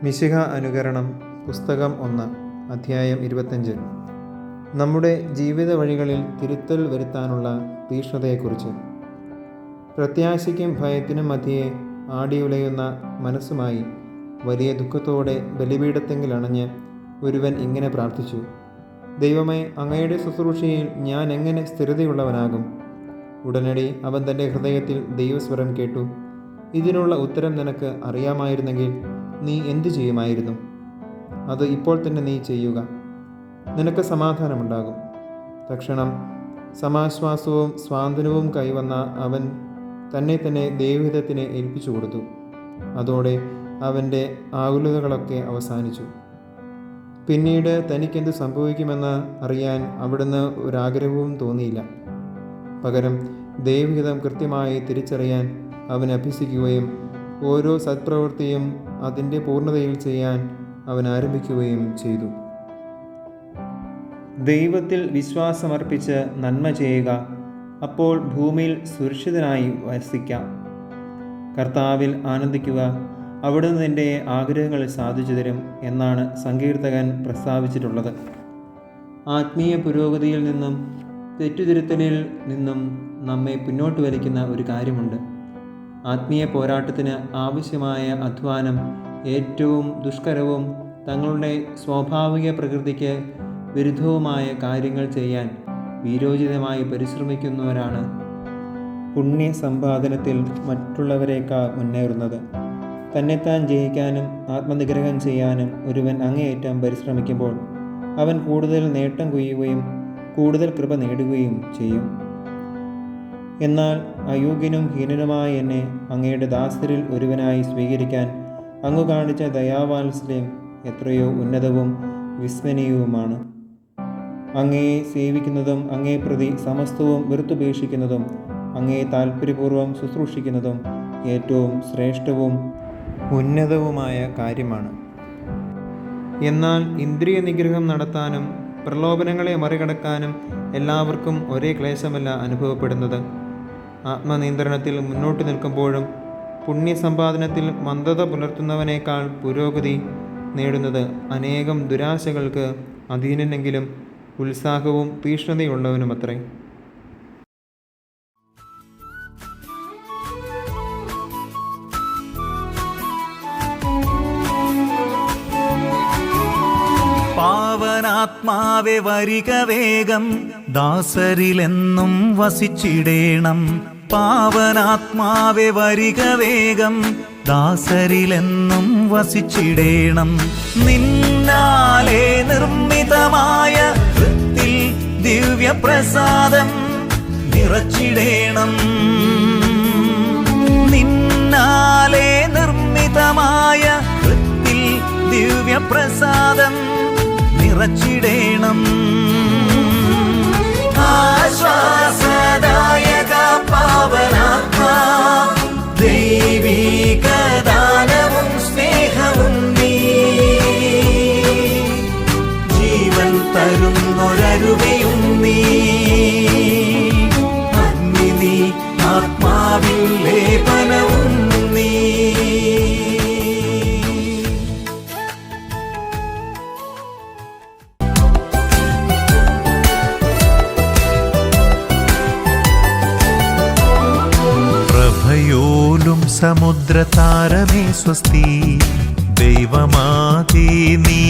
മിശിഹ അനുകരണം പുസ്തകം 1 അധ്യായം 25. നമ്മുടെ ജീവിത വഴികളിൽ തിരുത്തൽ വരുത്താനുള്ള തീക്ഷ്ണതയെക്കുറിച്ച്. പ്രത്യാശയ്ക്കും ഭയത്തിനും മധ്യേ ആടിയുലയുന്ന മനസ്സുമായി വലിയ ദുഃഖത്തോടെ ബലിപീഠത്തെങ്കിൽ അണഞ്ഞ് ഒരുവൻ ഇങ്ങനെ പ്രാർത്ഥിച്ചു: ദൈവമേ, അങ്ങയുടെ ശുശ്രൂഷയിൽ ഞാൻ എങ്ങനെ സ്ഥിരതയുള്ളവനാകും? ഉടനടി അവൻ തൻ്റെ ഹൃദയത്തിൽ ദൈവസ്വരം കേട്ടു: ഇതിനുള്ള ഉത്തരം നിനക്ക് അറിയാമായിരുന്നെങ്കിൽ നീ എന്തു ചെയ്യുമായിരുന്നു? അത് ഇപ്പോൾ തന്നെ നീ ചെയ്യുക, നിനക്ക് സമാധാനമുണ്ടാകും. തക്ഷണം സമാശ്വാസവും സ്വാന്തനവും കൈവന്ന അവൻ തന്നെ ദൈവഹിതത്തിന് ഏൽപ്പിച്ചു കൊടുത്തു. അതോടെ അവൻ്റെ ആകുലതകളൊക്കെ അവസാനിച്ചു. പിന്നീട് തനിക്കെന്ത് സംഭവിക്കുമെന്ന് അറിയാൻ അവിടുന്ന് ഒരാഗ്രഹവും തോന്നിയില്ല. പകരം ദൈവഹിതം കൃത്യമായി തിരിച്ചറിയാൻ അവൻ അഭ്യസിക്കുകയും ഓരോ സത്പ്രവൃത്തിയും അതിൻ്റെ പൂർണ്ണതയിൽ ചെയ്യാൻ അവൻ ആരംഭിക്കുകയും ചെയ്തു. ദൈവത്തിൽ വിശ്വാസമർപ്പിച്ച് നന്മ ചെയ്യുക, അപ്പോൾ ഭൂമിയിൽ സുരക്ഷിതനായി വസിക്കാം. കർത്താവിൽ ആനന്ദിക്കുക, അവിടുന്ന് നിൻ്റെ ആഗ്രഹങ്ങൾ സാധിച്ചു തരും എന്നാണ് സങ്കീർത്തകൻ പ്രസ്താവിച്ചിട്ടുള്ളത്. ആത്മീയ പുരോഗതിയിൽ നിന്നും തെറ്റുതിരുത്തലിൽ നിന്നും നമ്മെ പിന്നോട്ട് വലിക്കുന്ന ഒരു കാര്യമുണ്ട്. ആത്മീയ പോരാട്ടത്തിന് ആവശ്യമായ അധ്വാനം ഏറ്റവും ദുഷ്കരവും തങ്ങളുടെ സ്വാഭാവിക പ്രകൃതിക്ക് വിരുദ്ധവുമായ കാര്യങ്ങൾ ചെയ്യാൻ വീരോചിതമായി പരിശ്രമിക്കുന്നവരാണ് പുണ്യ സമ്പാദനത്തിൽ മറ്റുള്ളവരേക്കാൾ മുന്നേറുന്നത്. തന്നെത്താൻ ജയിക്കാനും ആത്മനിഗ്രഹം ചെയ്യാനും ഒരുവൻ അങ്ങേയറ്റം പരിശ്രമിക്കുമ്പോൾ അവൻ കൂടുതൽ നേട്ടം കൊയ്യുകയും കൂടുതൽ കൃപ നേടുകയും ചെയ്യും. എന്നാൽ അയോഗ്യനും ഹീനനുമായ എന്നെ അങ്ങയുടെ ദാസരിൽ ഒരുവനായി സ്വീകരിക്കാൻ അങ്ങ് കാണിച്ച ദയാവാത്സല്യം എത്രയോ ഉന്നതവും വിസ്മരണീയവുമാണ്. അങ്ങയെ സേവിക്കുന്നതും അങ്ങേ പ്രതി സമസ്തവും വെറുത്തുപേക്ഷിക്കുന്നതും അങ്ങയെ താൽപ്പര്യപൂർവ്വം ശുശ്രൂഷിക്കുന്നതും ഏറ്റവും ശ്രേഷ്ഠവും ഉന്നതവുമായ കാര്യമാണ്. എന്നാൽ ഇന്ദ്രിയ നിഗ്രഹം നടത്താനും പ്രലോഭനങ്ങളെ മറികടക്കാനും എല്ലാവർക്കും ഒരേ ക്ലേശമല്ല അനുഭവപ്പെടുന്നത്. ആത്മനിയന്ത്രണത്തിൽ മുന്നോട്ട് നിൽക്കുമ്പോഴും പുണ്യസമ്പാദനത്തിൽ മന്ദത പുലർത്തുന്നവനേക്കാൾ പുരോഗതി നേടുന്നത് അനേകം ദുരാശകൾക്ക് അധീനനെങ്കിലും ഉത്സാഹവും തീക്ഷ്ണതയുള്ളവനുമത്രേ. പാവനാത്മാവെ വരിക വേഗം, ദാസരിലെന്നും വസിച്ചിടേണം. പാവനാത്മാവെ വരിക വേഗം, ദാസരിലെന്നും വസിച്ചിടേണം. നിന്നാലെ നിർമ്മിതമായ വൃത്തിൽ ദിവ്യപ്രസാദം നിറച്ചിടേണം. നിന്നാലെ നിർമ്മിതമായ വൃത്തിൽ ദിവ്യപ്രസാദം നിറച്ചിടേണം. ആശ്വാസദായക പാവനാത്മാ, ദൈവീക ദാനവും സ്നേഹവും നീ, ജീവൻ തരുന്നൊരരുവിയും നീ, അഗ്നി നീ, ആത്മാവിൽ ലേപനവും നീ. പ്രഭയോലും സമുദ്രതാരമേ സ്വസ്തി, ദൈവമാതീ നീ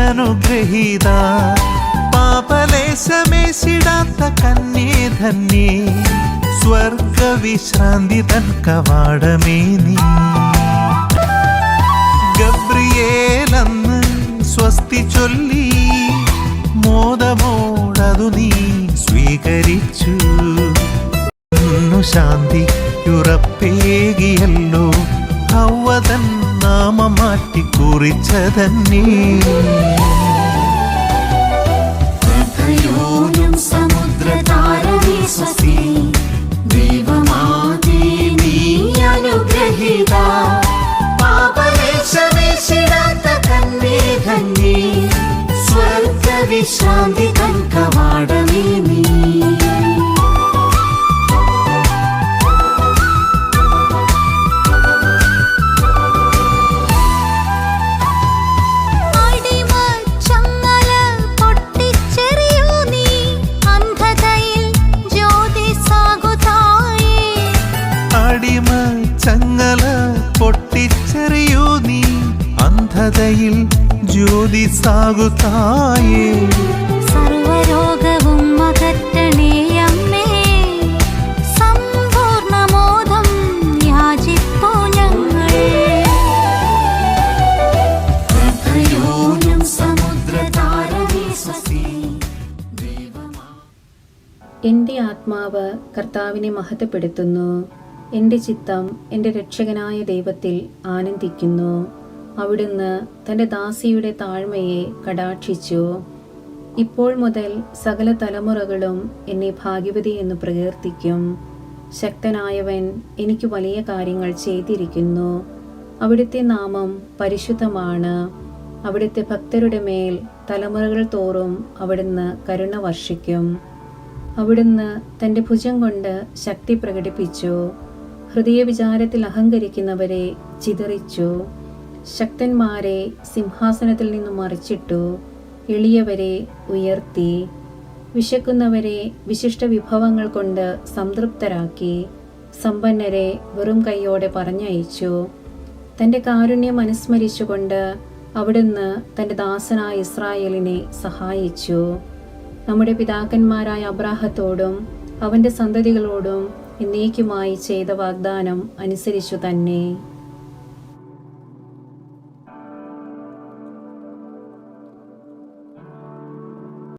അനുഗ്രഹീത. പാപലേശമേശിടാത്ത കന്യേ ധന്യേ, സ്വർഗവിശ്രാന്തി തൻ കവാടമേ നീ. ഗബ്രിയേലന്ന് സ്വസ്തി ചൊല്ലി, മോദമോടതു നീ സ്വീകരിച്ചു. ശാന്തിയുറപ്പേകിയല്ലോ ഹവ്വതൻ നാമം മാറ്റി കുറിച്ചതന്നേ. സമുദ്രതാരമേ സ്വസ്തി, ദൈവമാതീ നീ അനുഗ്രഹീത. പാപലേശമേശിടാത്ത കന്യേ ധന്യേ, സ്വർഗവിശ്രാന്തി തൻ കവാടമേ നീ. ചങ്ങല പൊട്ടിച്ചെറിയൂ നീ, അന്ധതയിൽ ജ്യോതിസാകുതായേ. സർവരോഗവും അകറ്റണേ അമ്മേ, സമ്പൂർണ്ണമോദം യാചിപ്പൂ ഞങ്ങൾ. പ്രഭയോനം സമുദ്രതാരമേ സ്വസ്തി. എൻ്റെ ആത്മാവ് കർത്താവിനെ മഹത്വപ്പെടുത്തുന്നു. എൻ്റെ ചിത്തം എൻ്റെ രക്ഷകനായ ദൈവത്തിൽ ആനന്ദിക്കുന്നു. അവിടുന്ന് തൻ്റെ ദാസിയുടെ താഴ്മയെ കടാക്ഷിച്ചു. ഇപ്പോൾ മുതൽ സകല തലമുറകളും എന്നെ ഭാഗ്യവതി എന്ന് പ്രകീർത്തിക്കും. ശക്തനായവൻ എനിക്ക് വലിയ കാര്യങ്ങൾ ചെയ്തിരിക്കുന്നു. അവിടുത്തെ നാമം പരിശുദ്ധമാണ്. അവിടുത്തെ ഭക്തരുടെ മേൽ തലമുറകൾ തോറും അവിടുന്ന് കരുണ വർഷിക്കും. അവിടുന്ന് തൻ്റെ ഭുജം കൊണ്ട് ശക്തി പ്രകടിപ്പിച്ചു. ഹൃദയവിചാരത്തിൽ അഹങ്കരിക്കുന്നവരെ ചിതറിച്ചു. ശക്തന്മാരെ സിംഹാസനത്തിൽ നിന്നും മറിച്ചിട്ടു. എളിയവരെ ഉയർത്തി. വിശക്കുന്നവരെ വിശിഷ്ട വിഭവങ്ങൾ കൊണ്ട് സംതൃപ്തരാക്കി. സമ്പന്നരെ വെറും കൈയോടെ പറഞ്ഞയച്ചു. തൻ്റെ കാരുണ്യം അനുസ്മരിച്ചുകൊണ്ട് അവിടുന്ന് തൻ്റെ ദാസനായ ഇസ്രായേലിനെ സഹായിച്ചു. നമ്മുടെ പിതാക്കന്മാരായ അബ്രാഹത്തോടും അവൻ്റെ സന്തതികളോടും എന്നേക്കുമായി ചെയ്ത വാഗ്ദാനം അനുസരിച്ചു തന്നെ.